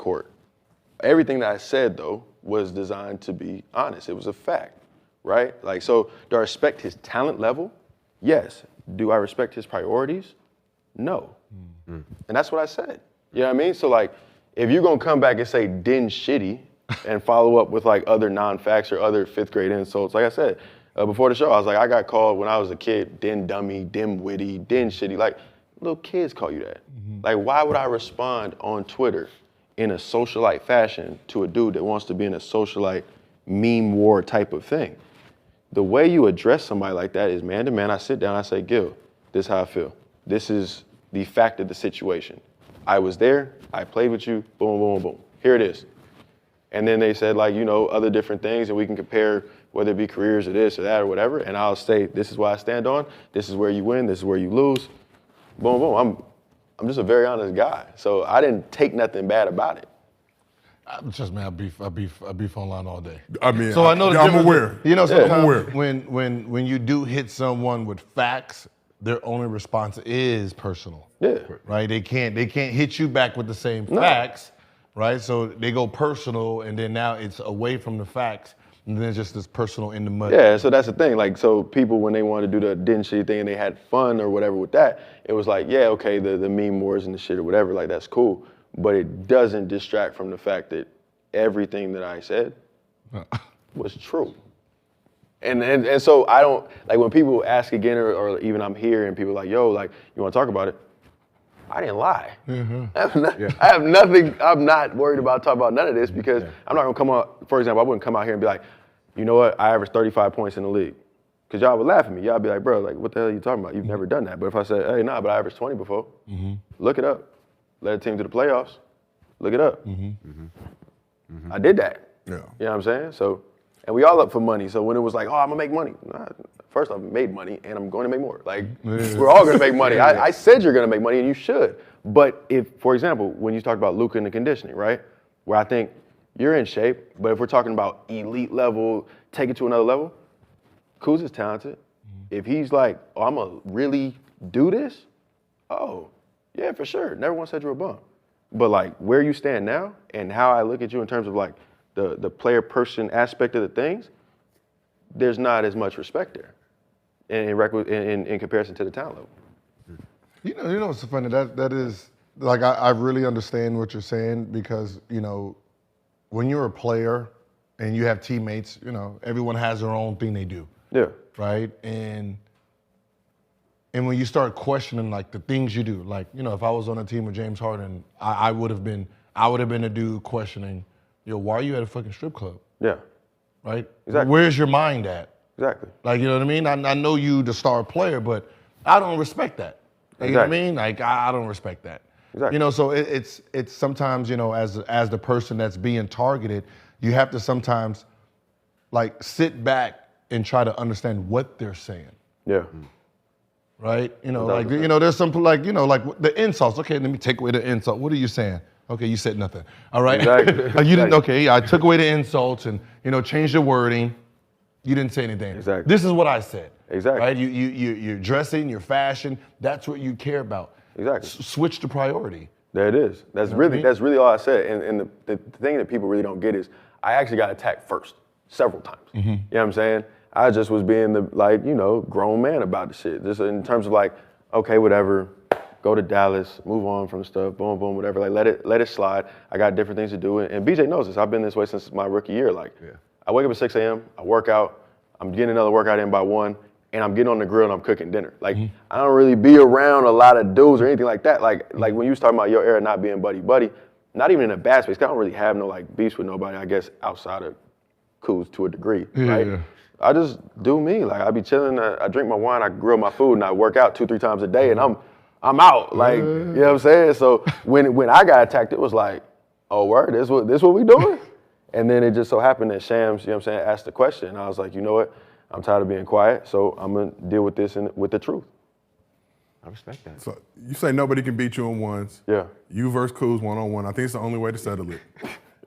court. Everything that I said, though, was designed to be honest. It was a fact, right? Like, so do I respect his talent level? Yes. Do I respect his priorities? No. And that's what I said. You know what I mean? So, like, if you're going to come back and say Din shitty and follow up with, like, other non-facts or other fifth grade insults, like I said, before the show, I was like, I got called when I was a kid, Din dummy, Dinwiddie, Din shitty. Like, little kids call you that. Like, why would I respond on Twitter in a socialite fashion to a dude that wants to be in a socialite meme war type of thing? The way you address somebody like that is man to man. I sit down, I say, Gil, this is how I feel. This is the fact of the situation. I was there, I played with you, boom, boom, boom. Here it is. And then they said, like, you know, other different things, and we can compare whether it be careers or this or that or whatever, and I'll say, this is what I stand on, this is where you win, this is where you lose. Boom, boom. I'm just a very honest guy. So I didn't take nothing bad about it. Just, man, I beef online all day. I mean, so I know I'm aware. You know, sometimes I'm aware. when you do hit someone with facts, their only response is personal. Yeah. Right? They can't hit you back with the same facts, right? So they go personal, and then now it's away from the facts, and then it's just this personal in the mud. Yeah, so that's the thing. Like, so people, when they wanted to do the Din shitty thing and they had fun or whatever with that, it was like, yeah, okay, the meme wars and the shit or whatever, like, that's cool. But it doesn't distract from the fact that everything that I said was true. And so I don't, like, when people ask again or even I'm here and people are like, yo, like, you want to talk about it? I didn't lie. I have nothing, I'm not worried about talking about none of this because I'm not going to come out, for example, I wouldn't come out here and be like, you know what, I averaged 35 points in the league. Because y'all would laugh at me. Y'all be like, bro, like, what the hell are you talking about? You've never done that. But if I said, hey, nah, but I averaged 20 before, look it up. Led a team to the playoffs, look it up. I did that. Yeah. You know what I'm saying? So, and we all up for money. So when it was like, oh, I'm gonna make money. Nah, first, I've made money and I'm going to make more. Like, we're all gonna make money. I said you're gonna make money and you should. But if, for example, when you talked about Luka and the conditioning, right? Where I think you're in shape, but if we're talking about elite level, take it to another level, Kuz is talented. If he's like, oh, I'm gonna really do this, oh, yeah, for sure. Never once said you're a bum. But like where you stand now and how I look at you in terms of like the player person aspect of the things, there's not as much respect there in comparison to the talent level. You know what's funny? That is, like, I really understand what you're saying because, you know, when you're a player and you have teammates, you know, everyone has their own thing they do. Yeah. Right? And when you start questioning like the things you do, like, you know, if I was on a team with James Harden, I would have been a dude questioning, yo, why are you at a fucking strip club? Yeah. Right? Exactly. Where's your mind at? Exactly. Like, you know what I mean? I know you the star player, but I don't respect that. Like, you know what I mean? Like, I don't respect that. Exactly. You know, so it's sometimes, you know, as the person that's being targeted, you have to sometimes like sit back and try to understand what they're saying. Yeah. Right? You know, 100%. like, you know, there's some, like, you know, like the insults. Okay, let me take away the insult. What are you saying? Okay, you said nothing. All right? Exactly. You didn't, okay, I took away the insults and, you know, changed the wording. You didn't say anything. Exactly. This is what I said. Exactly. Right? You're dressing, your fashion, that's what you care about. Exactly. Switch the priority. There it is. That's really all I said. And the thing that people really don't get is I actually got attacked first several times. You know what I'm saying? I just was being the, like, you know, grown man about the shit. Just in terms of like, okay, whatever, go to Dallas, move on from stuff, boom, boom, whatever. Like, let it slide. I got different things to do. And BJ knows this. I've been this way since my rookie year. Like, I wake up at 6 a.m., I work out, I'm getting another workout in by 1, and I'm getting on the grill and I'm cooking dinner. Like, I don't really be around a lot of dudes or anything like that. Like when you was talking about your era not being buddy-buddy, not even in a bad space, 'cause I don't really have no like beefs with nobody, I guess, outside of Kuz to a degree, right? Yeah. I just do me. Like, I be chilling, I drink my wine, I grill my food, and I work out 2-3 times a day, and I'm out. Like, you know what I'm saying? So when I got attacked, it was like, oh, word, this what we doing? And then it just so happened that Shams, you know what I'm saying, asked the question, and I was like, you know what? I'm tired of being quiet, so I'm gonna deal with this with the truth. I respect that. So you say nobody can beat you in ones. Yeah. You versus Kuz one-on-one. I think it's the only way to settle it.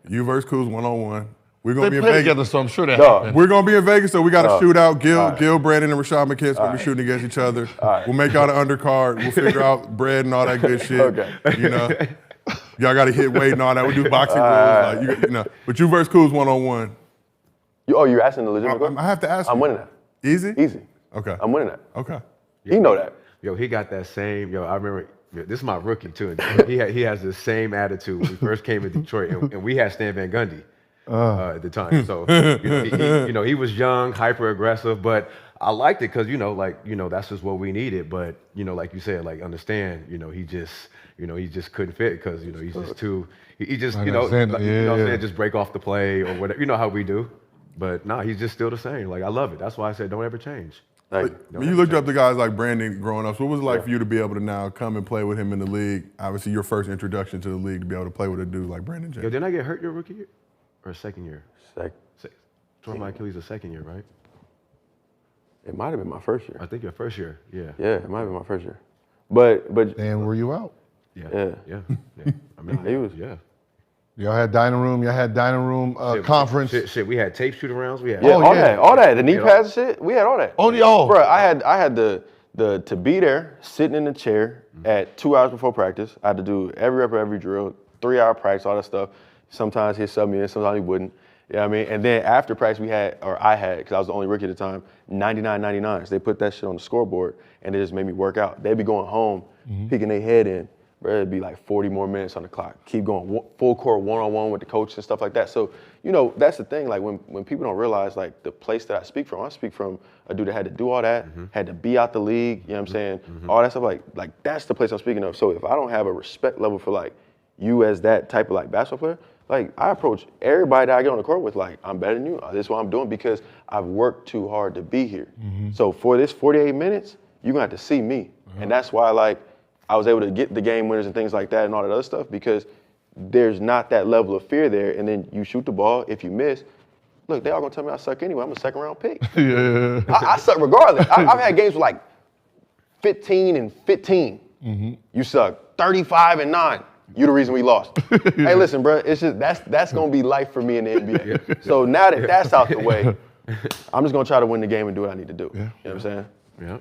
You versus Kuz one-on-one. We're They gonna be in play Vegas together, so I'm sure that happens. We're gonna be in Vegas, so we got to shoot out. Gil, right. Gil, Brandon, and Rashad McKinn's gonna be shooting against each other. Right. We'll make out an undercard. We'll figure out bread and all that good shit. Okay. You know. Y'all got to hit weight and all that. We do boxing rules, like, you know. But you versus Kuz 1-on-1. You're asking the legitimate question? I have to ask. I'm winning that. Easy? Easy. Okay. I'm winning that. Okay. You know that. Yo, he got that same. I remember. This is my rookie too. He has the same attitude when we first came to Detroit, and we had Stan Van Gundy at the time. So he was young, hyper aggressive, but I liked it because that's just what we needed. But like you said, like understand, he just couldn't fit because he's just too. He just just break off the play or whatever. You know how we do. But no, he's just still the same. Like I love it. That's why I said don't ever change. When you looked up to guys like Brandon growing up, so what was it like for you to be able to now come and play with him in the league? Obviously, your first introduction to the league to be able to play with a dude like Brandon James. Yo, didn't I get hurt your rookie year or second year? Tore my Achilles the second year, right? It might have been my first year. I think your first year. Yeah. Yeah, it might have been my first year. But And were you out? Yeah. I mean, he was. Yeah. Y'all had dining room conference. Shit, we had tape shoot arounds. We had all that. The knee pads and shit. We had all that. Oh. Bro, I had the to be there, sitting in the chair at 2 hours before practice. I had to do every rep of every drill, 3-hour practice, all that stuff. Sometimes he'd sub me in, sometimes he wouldn't. You know what I mean? And then after practice I had, because I was the only rookie at the time, 99.99s. They put that shit on the scoreboard and it just made me work out. They'd be going home, peeking their head in. Bro, it'd be like 40 more minutes on the clock. Keep going, full court one-on-one with the coach and stuff like that. So, that's the thing. Like when people don't realize like the place that I speak from a dude that had to do all that, had to be out the league, you know what I'm saying? All that stuff, like that's the place I'm speaking of. So if I don't have a respect level for like you as that type of like basketball player, like I approach everybody that I get on the court with like, I'm better than you. This is what I'm doing because I've worked too hard to be here. So for this 48 minutes, you're gonna have to see me. And that's why like I was able to get the game winners and things like that and all that other stuff because there's not that level of fear there. And then you shoot the ball. If you miss, look, they all gonna tell me I suck anyway. I'm a second round pick. Yeah. I suck regardless. I've had games with like 15 and 15. You suck 35 and 9. You the reason we lost. Hey, listen, bro. It's just that's gonna be life for me in the NBA. So now that that's out the way, I'm just gonna try to win the game and do what I need to do. You know what I'm saying? Yeah.